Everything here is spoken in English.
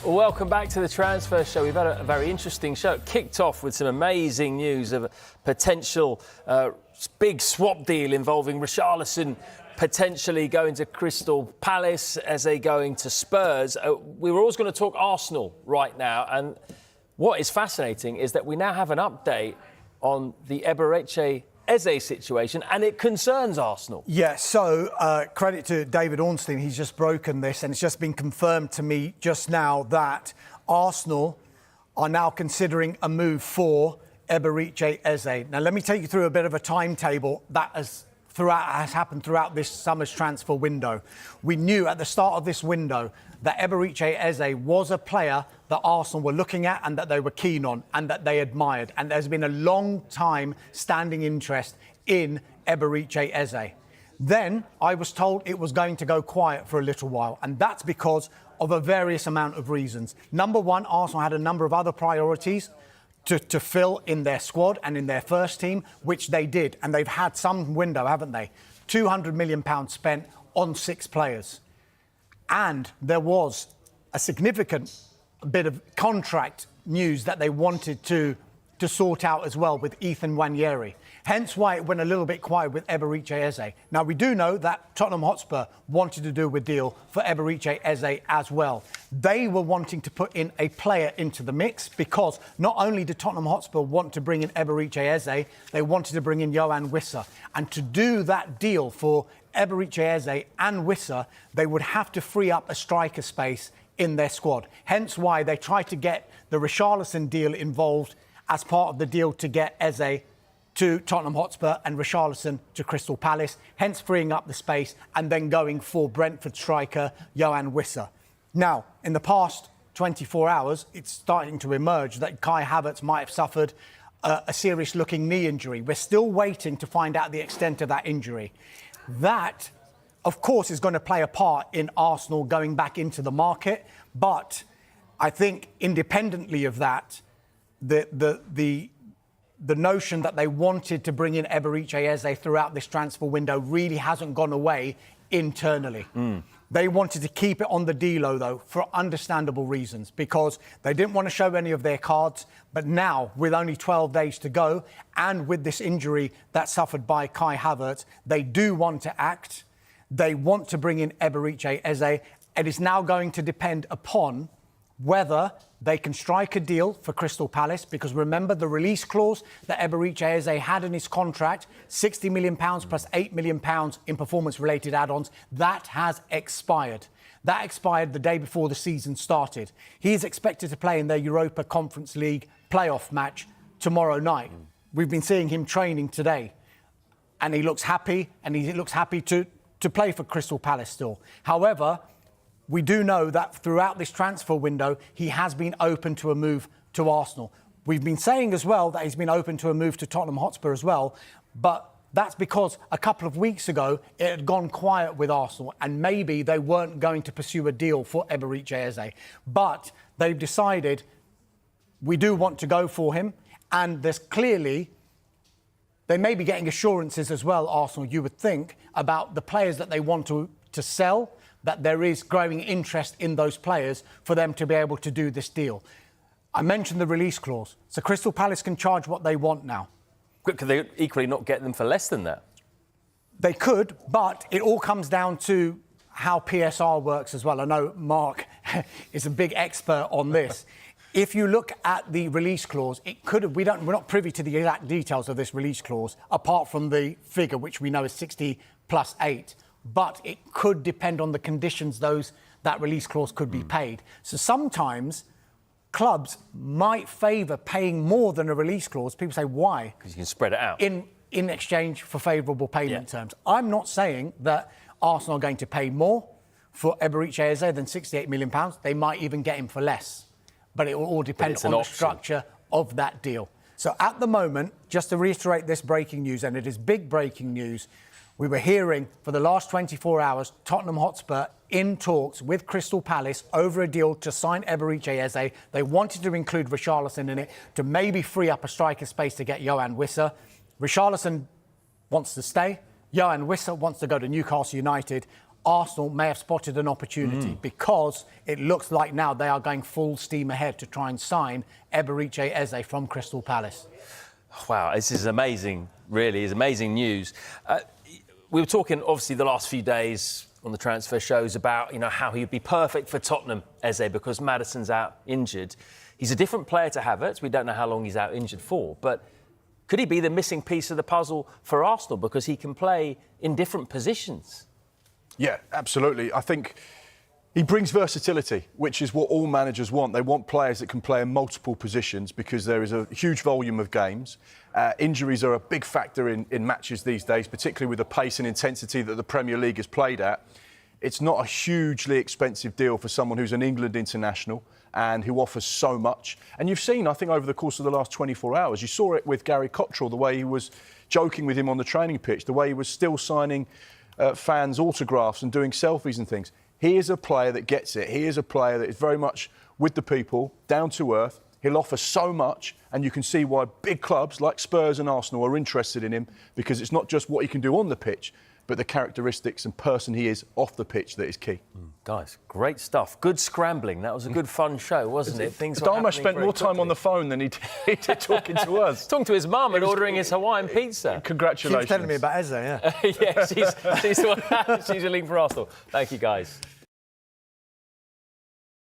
Well, welcome back to the Transfer Show. We've had a very interesting show. It kicked off with some amazing news of a potential big swap deal involving Richarlison potentially going to Crystal Palace, Eze going to Spurs. We were always going to talk Arsenal right now, and what is fascinating is that we now have an update on the Eberechi Eze situation, and it concerns Arsenal. Yeah, so credit to David Ornstein, he's just broken this, and it's just been confirmed to me just now that Arsenal are now considering a move for Eberechi Eze. Now, let me take you through a bit of a timetable that has happened throughout this summer's transfer window. We knew at the start of this window that Eberechi Eze was a player that Arsenal were looking at and that they were keen on and that they admired. And there's been a long time standing interest in Eberechi Eze. Then I was told it was going to go quiet for a little while, and that's because of a various amount of reasons. Number one, Arsenal had a number of other priorities to fill in their squad and in their first team, which they did. And they've had some window, haven't they? £200 million spent on 6 players. And there was a significant bit of contract news that they wanted to sort out as well with Ethan Nwaneri. Hence why it went a little bit quiet with Eberechi Eze. Now, we do know that Tottenham Hotspur wanted to do a deal for Eberechi Eze as well. They were wanting to put in a player into the mix because not only did Tottenham Hotspur want to bring in Eberechi Eze, they wanted to bring in Yoane Wissa. And to do that deal for Eberechi Eze and Wissa, they would have to free up a striker space in their squad. Hence why they tried to get the Richarlison deal involved as part of the deal to get Eze to Tottenham Hotspur and Richarlison to Crystal Palace, hence freeing up the space and then going for Brentford striker Yoane Wissa. Now, in the past 24 hours, it's starting to emerge that Kai Havertz might have suffered a serious-looking knee injury. We're still waiting to find out the extent of that injury. That, of course, is going to play a part in Arsenal going back into the market, but I think independently of that, the notion that they wanted to bring in Eberechi Eze throughout this transfer window really hasn't gone away internally. They wanted to keep it on the D-Lo, though, for understandable reasons, because they didn't want to show any of their cards. But now, with only 12 days to go, and with this injury that's suffered by Kai Havertz, they do want to act. They want to bring in Eberechi Eze. It is now going to depend upon whether they can strike a deal for Crystal Palace, because remember the release clause that Eberechi Eze had in his contract, £60 million plus £8 million in performance-related add-ons, that has expired. That expired the day before the season started. He is expected to play in their Europa Conference League playoff match tomorrow night. We've been seeing him training today, and he looks happy, and he looks happy to play for Crystal Palace still. However, we do know that throughout this transfer window, he has been open to a move to Arsenal. We've been saying as well that he's been open to a move to Tottenham Hotspur as well, but that's because a couple of weeks ago, it had gone quiet with Arsenal, and maybe they weren't going to pursue a deal for Eberechi Eze. But they've decided we do want to go for him, and there's clearly, they may be getting assurances as well, Arsenal, you would think, about the players that they want to sell, that there is growing interest in those players for them to be able to do this deal. I mentioned the release clause. So Crystal Palace can charge what they want now. Could they equally not get them for less than that? They could, but it all comes down to how PSR works as well. I know Mark is a big expert on this. If you look at the release clause, it could have, we're not privy to the exact details of this release clause, apart from the figure, which we know is 60 plus 8. But it could depend on the conditions that release clause could be paid. So sometimes clubs might favour paying more than a release clause. People say, why? Because you can spread it out. In exchange for favourable payment terms. I'm not saying that Arsenal are going to pay more for Eberechi Eze than £68 million. They might even get him for less. But it will all depend on the structure of that deal. So at the moment, just to reiterate this breaking news, and it is big breaking news, we were hearing for the last 24 hours, Tottenham Hotspur in talks with Crystal Palace over a deal to sign Eberechi Eze. They wanted to include Richarlison in it to maybe free up a striker space to get Yoane Wissa. Richarlison wants to stay. Yoane Wissa wants to go to Newcastle United. Arsenal may have spotted an opportunity because it looks like now they are going full steam ahead to try and sign Eberechi Eze from Crystal Palace. Wow, this is amazing, really, it's amazing news. We were talking, obviously, the last few days on the transfer shows about, how he'd be perfect for Tottenham, Eze, because Maddison's out injured. He's a different player to Havertz. We don't know how long he's out injured for, but could he be the missing piece of the puzzle for Arsenal because he can play in different positions? Yeah, absolutely. I think he brings versatility, which is what all managers want. They want players that can play in multiple positions because there is a huge volume of games. Injuries are a big factor in matches these days, particularly with the pace and intensity that the Premier League is played at. It's not a hugely expensive deal for someone who's an England international and who offers so much. And you've seen, I think, over the course of the last 24 hours, you saw it with Gary Cottrell, the way he was joking with him on the training pitch, the way he was still signing fans' autographs and doing selfies and things. He is a player that gets it. He is a player that is very much with the people, down to earth. He'll offer so much, and you can see why big clubs like Spurs and Arsenal are interested in him, because it's not just what he can do on the pitch, but the characteristics and person he is off the pitch that is key. Guys, great stuff. Good scrambling. That was a good, fun show, wasn't it? Dharma spent more time on the phone than he did talking to us. Talking to his mum and ordering his Hawaiian pizza. Congratulations. She was telling me about Eze, yeah. Yeah, she's a link for Arsenal. Thank you, guys.